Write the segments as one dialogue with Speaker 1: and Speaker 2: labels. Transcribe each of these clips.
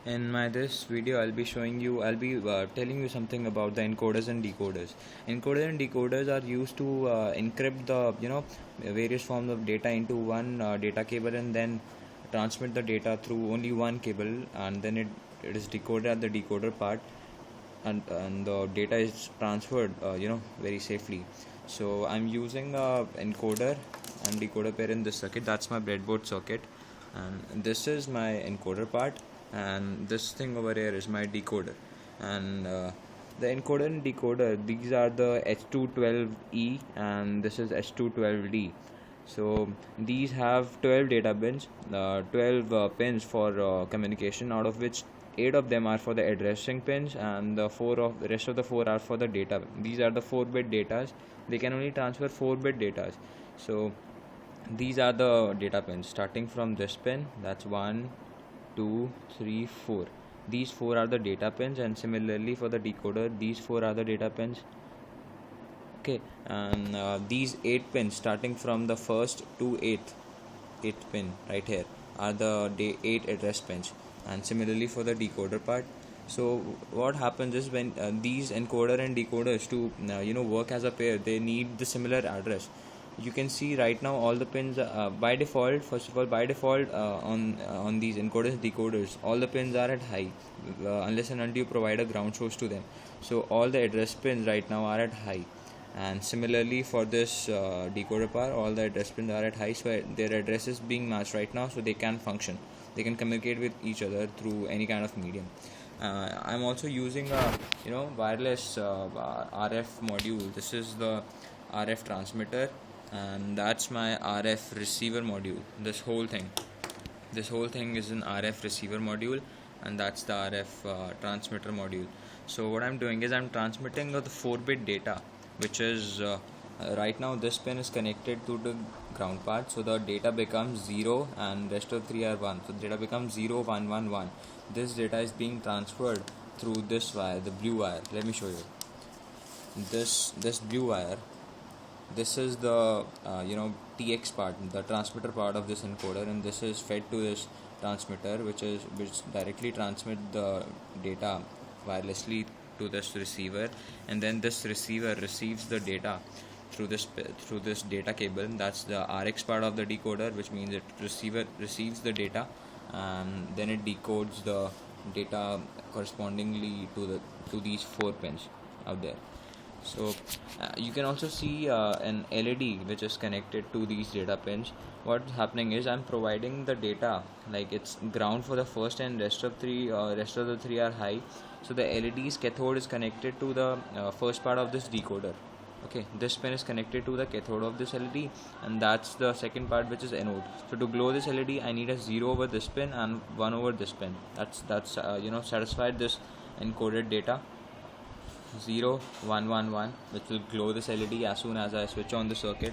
Speaker 1: In my this video, I'll be telling you something about the encoders and decoders. Encoders and decoders are used to encrypt the various forms of data into one data cable and then transmit the data through only one cable, and then it is decoded at the decoder part, and the data is transferred very safely. So I'm using a encoder and decoder pair in this circuit. That's my breadboard circuit, and this is my encoder part, and this thing over here is my decoder. And the encoder and decoder, these are the H212E and this is H212D. So these have 12 data pins, 12 pins for communication, out of which 8 of them are for the addressing pins, and the rest of the 4 are for the data. These are the 4-bit datas. They can only transfer 4-bit datas. So these are the data pins starting from this pin. That's 1, 2, 3, 4. These 4 are the data pins, and similarly for the decoder, these 4 are the data pins. Okay, and these 8 pins starting from the 1st to 8th pin right here are the 8 address pins, and similarly for the decoder part. So what happens is when these encoder and decoders to work as a pair, they need the similar address. You can see right now all the pins by default. First of all, by default on these encoders and decoders, all the pins are at high unless and until you provide a ground source to them. So all the address pins right now are at high, and similarly for this decoder part, all the address pins are at high, so their address is being matched right now, so they can function, they can communicate with each other through any kind of medium. I'm also using a wireless RF module. This is the RF transmitter, and that's my RF receiver module. This whole thing is an RF receiver module, and that's the RF transmitter module. So what I'm doing is I'm transmitting the 4-bit data, which is right now this pin is connected to the ground part, so the data becomes 0 and rest of 3 are 1. So the data becomes 0, 1, 1, 1. This data is being transferred through this wire, the blue wire. Let me show you. This blue wire, this is the TX part, the transmitter part of this encoder, and this is fed to this transmitter, which directly transmit the data wirelessly to this receiver, and then this receiver receives the data through this data cable. That's the RX part of the decoder, which means it receives the data, and then it decodes the data correspondingly to these 4 pins out there. So you can also see an LED which is connected to these data pins. What's happening is I'm providing the data, like it's ground for the first, and rest of the 3 are high. So the LED's cathode is connected to the first part of this decoder. Okay, this pin is connected to the cathode of this LED, and that's the second part, which is anode. So to glow this LED, I need a 0 over this pin and 1 over this pin. That's satisfied this encoded data. 0, 1, 1, 1, which will glow this LED as soon as I switch on the circuit.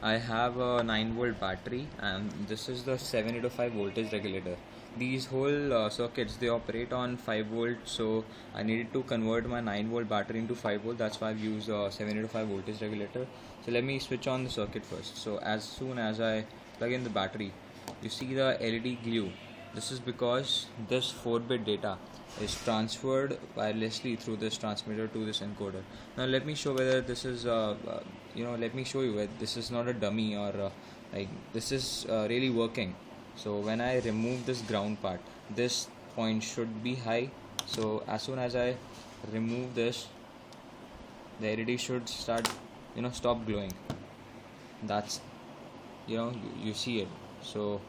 Speaker 1: I have a 9-volt battery, and this is the 785 voltage regulator. These whole circuits, they operate on 5 volts, so I needed to convert my 9-volt battery into 5 volt. That's why I've used a 785 voltage regulator. So let me switch on the circuit first. So as soon as I plug in the battery, you see the LED glow. This is because this 4-bit data is transferred wirelessly through this transmitter to this encoder. Now let me show whether this is let me show you whether this is not a dummy or like this is really working. So when I remove this ground part, this point should be high. So as soon as I remove this, the LED should start stop glowing. That's you see it. So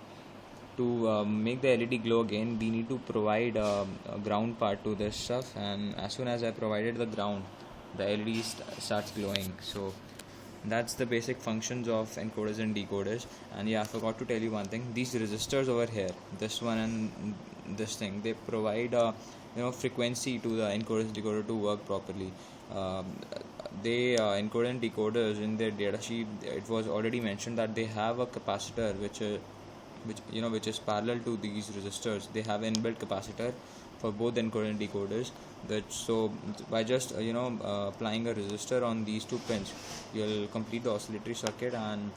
Speaker 1: to make the LED glow again, we need to provide a ground part to this stuff, and as soon as I provided the ground, the LED starts glowing. So that's the basic functions of encoders and decoders. And yeah, I forgot to tell you one thing. These resistors over here, this one and this thing, they provide frequency to the encoders and decoder to work properly. They encoder and decoders, in their data sheet it was already mentioned that they have a capacitor which is parallel to these resistors. They have an inbuilt capacitor for both encoder and decoders. So by just applying a resistor on these 2 pins, you'll complete the oscillatory circuit, and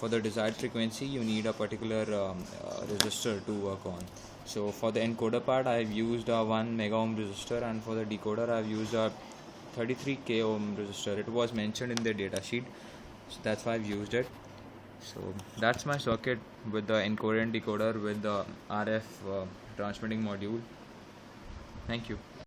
Speaker 1: for the desired frequency you need a particular resistor to work on. So for the encoder part I've used a 1 mega ohm resistor, and for the decoder I've used a 33k ohm resistor. It was mentioned in the data sheet, so that's why I've used it. So that's my circuit with the encoder and decoder with the RF transmitting module. Thank you.